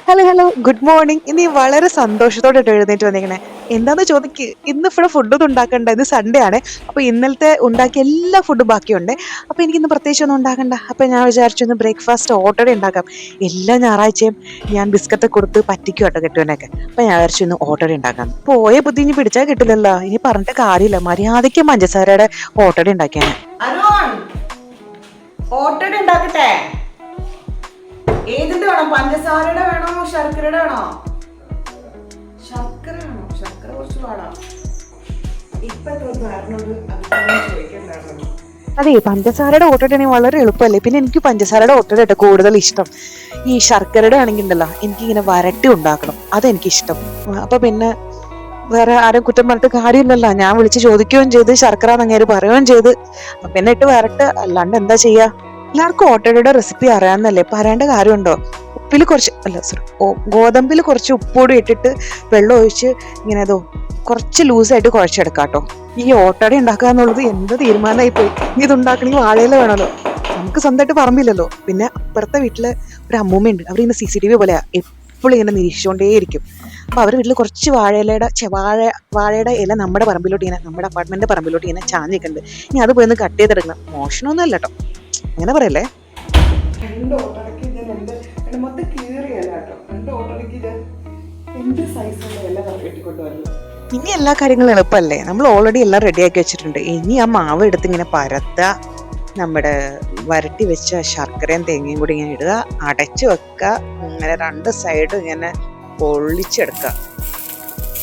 Hello hello, good morning. ഇന്ന് ഈ വളരെ സന്തോഷത്തോടെ എഴുന്നേറ്റ് വന്നിരിക്കണേ. എന്താന്ന് ചോദിക്ക്. ഇന്ന് ഇവിടെ ഫുഡൊന്നും ഉണ്ടാക്കണ്ട, ഇത് സൺഡേ ആണ്. അപ്പൊ ഇന്നലത്തെ ഉണ്ടാക്കിയ എല്ലാ ഫുഡും ബാക്കിയുണ്ട്. അപ്പൊ എനിക്കിന്ന് പ്രത്യേകിച്ച് ഒന്നും ഉണ്ടാക്കണ്ട. അപ്പൊ ഞാൻ വിചാരിച്ചു ഇന്ന് ബ്രേക്ക്ഫാസ്റ്റ് ഓട്ടോടെ ഉണ്ടാക്കാം. എല്ലാ ഞായറാഴ്ചയും ഞാൻ ബിസ്ക്കറ്റ് കൊടുത്ത് പറ്റിക്കും കേട്ടോ കെട്ടുവനൊക്കെ. അപ്പൊ ഞാൻ വിചാരിച്ചു ഇന്ന് ഓട്ടോടെ ഉണ്ടാക്കാം. പോയ ബുദ്ധി ഇനി പിടിച്ചാൽ കിട്ടില്ലല്ലോ. ഇനി പറഞ്ഞിട്ട് കാര്യമില്ല, മര്യാദയ്ക്ക് പഞ്ചസാരയുടെ ഓട്ടോടെ ഉണ്ടാക്കിയാണ്. അരുൺ, ഓട്ടട ഉണ്ടാക്കട്ടെ? ഏതിന്റെ വേണം? പഞ്ചസാരയുടെ വേണോ ശർക്കരയുടെ വേണോ? ശർക്കര വേണോ? ശർക്കര കുറച്ച് പാടാം. ഇപ്പത്തെ ചോദിക്കണ്ടായിരുന്നു. അതെ, പഞ്ചസാരയുടെ ഓട്ടോട്ടാണെങ്കിൽ വളരെ എളുപ്പമല്ലേ. പിന്നെ എനിക്ക് പഞ്ചസാരയുടെ ഓട്ടോട്ടാ കൂടുതൽ ഇഷ്ടം. ഈ ശർക്കരയുടെ ആണെങ്കിൽ ഉണ്ടല്ലോ, എനിക്കിങ്ങനെ വരട്ടി ഉണ്ടാക്കണം, അതെനിക്കിഷ്ടം. അപ്പൊ പിന്നെ വേറെ ആരും കുറ്റം പറഞ്ഞിട്ട് കാര്യമില്ലല്ലോ. ഞാൻ വിളിച്ച് ചോദിക്കുകയും ചെയ്ത് ശർക്കര എന്നങ്ങേര് പറയുകയും ചെയ്ത്, പിന്നെ ഇട്ട് വരട്ട്, അല്ലാണ്ട് എന്താ ചെയ്യാ. എല്ലാവർക്കും ഓട്ടോയുടെ റെസിപ്പി അറിയാവുന്നല്ലേ, പറയേണ്ട കാര്യമുണ്ടോ? ഉപ്പിൽ കുറച്ച് അല്ല സോറി ഗോതമ്പിൽ കുറച്ച് ഉപ്പൂടി ഇട്ടിട്ട് വെള്ളം ഒഴിച്ച് ഇങ്ങനെ അതോ കുറച്ച് ലൂസായിട്ട് കുഴച്ചെടുക്കാം കേട്ടോ. ഈ ഓട്ടട ഉണ്ടാക്കുക എന്നുള്ളത് എന്ത് തീരുമാനമായി പോയി. ഇനി ഇത് ഉണ്ടാക്കണമെങ്കിൽ വാഴയില വേണമല്ലോ. നമുക്ക് സ്വന്തമായിട്ട് പറമ്പില്ലല്ലോ. പിന്നെ അപ്പുറത്തെ വീട്ടില് ഒരു അമ്മൂമ്മയുണ്ട്, അവരിങ്ങനെ CCTV പോലെയാ, എപ്പോഴും ഇങ്ങനെ നിരീക്ഷിച്ചുകൊണ്ടേയിരിക്കും. അപ്പൊ അവരുടെ വീട്ടിൽ കുറച്ച് വാഴയുടെ ഇല നമ്മുടെ പറമ്പിലോട്ട് ഇങ്ങനെ, നമ്മുടെ അപ്പാർട്ട്മെന്റിന്റെ പറമ്പിലോട്ട് ഇങ്ങനെ ചാഞ്ഞിട്ടുണ്ട്. ഇനി അത് പോയി ഒന്ന് കട്ട് ചെയ്തെടുക്കണം. മോഷണമൊന്നും അല്ല കേട്ടോ, അങ്ങനെ പറയല്ലേ. ഇനി എല്ലാ കാര്യങ്ങളും എളുപ്പമല്ലേ. നമ്മൾ ഓൾറെഡി എല്ലാം റെഡിയാക്കി വെച്ചിട്ടുണ്ട്. ഇനി ആ മാവ് എടുത്ത് ഇങ്ങനെ പരത്തുക, നമ്മുടെ വരട്ടി വെച്ച ശർക്കരയും തേങ്ങയും കൂടി ഇങ്ങനെ ഇടുക, അടച്ചു വെക്കുക, ഇങ്ങനെ രണ്ട് സൈഡും ഇങ്ങനെ പൊള്ളിച്ചെടുക്കുക.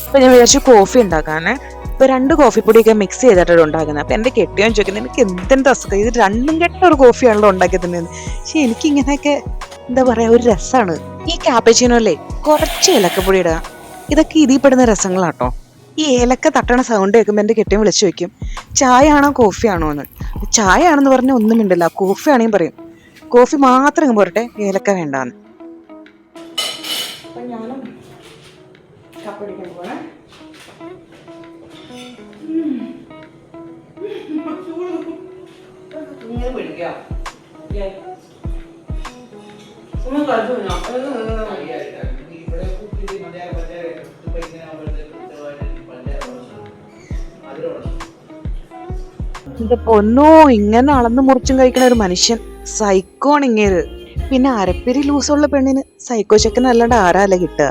അപ്പൊ ഞാൻ വിചാരിച്ചു കോഫി ഉണ്ടാക്കാനേ. ഇപ്പൊ 2 കോഫിപ്പൊടിയൊക്കെ മിക്സ് ചെയ്തിട്ടാണ് ഉണ്ടാക്കുന്നത്. അപ്പൊ എന്റെ കെട്ടിയോൻ ചോദിക്കുന്നത്, എനിക്ക് എന്തെന്ത് അസുഖം, ഇത് രണ്ടും കെട്ട ഒരു കോഫിയാണല്ലോ ഉണ്ടാക്കിയത്. പക്ഷെ എനിക്ക് ഇങ്ങനെയൊക്കെ എന്താ പറയാ, ഒരു രസമാണ്. ഈ ക്യാപ്പച്ചിനോല്ലേ കുറച്ച് ഏലക്കപ്പൊടി ഇടുക, ഇതൊക്കെ ഇതിൽ പെടുന്ന രസങ്ങളാട്ടോ. ഈ ഏലക്ക തട്ടണ സൗണ്ട് കേൾക്കുമ്പോൾ എന്റെ കെട്ടിയോൻ വിളിച്ചു ചോദിക്കും, ചായ ആണോ കോഫി ആണോ എന്ന്. ചായ ആണെന്ന് പറഞ്ഞാൽ ഒന്നും മിണ്ടില്ല, കോഫി ആണെങ്കിൽ പറയും കോഫി മാത്രം പോരട്ടെ, ഏലക്ക വേണ്ടാന്ന്. എന്റെ പൊന്നോ, ഇങ്ങനെ അളന്ന് മുറിച്ചും കഴിക്കണ ഒരു മനുഷ്യൻ, സൈക്കോണ് ഇങ്ങേര്. പിന്നെ അരപ്പിരി ലൂസുള്ള പെണ്ണിന് സൈക്കോ ചെക്കൻ അല്ലാണ്ട് ആരാല്ലേ കിട്ടുക.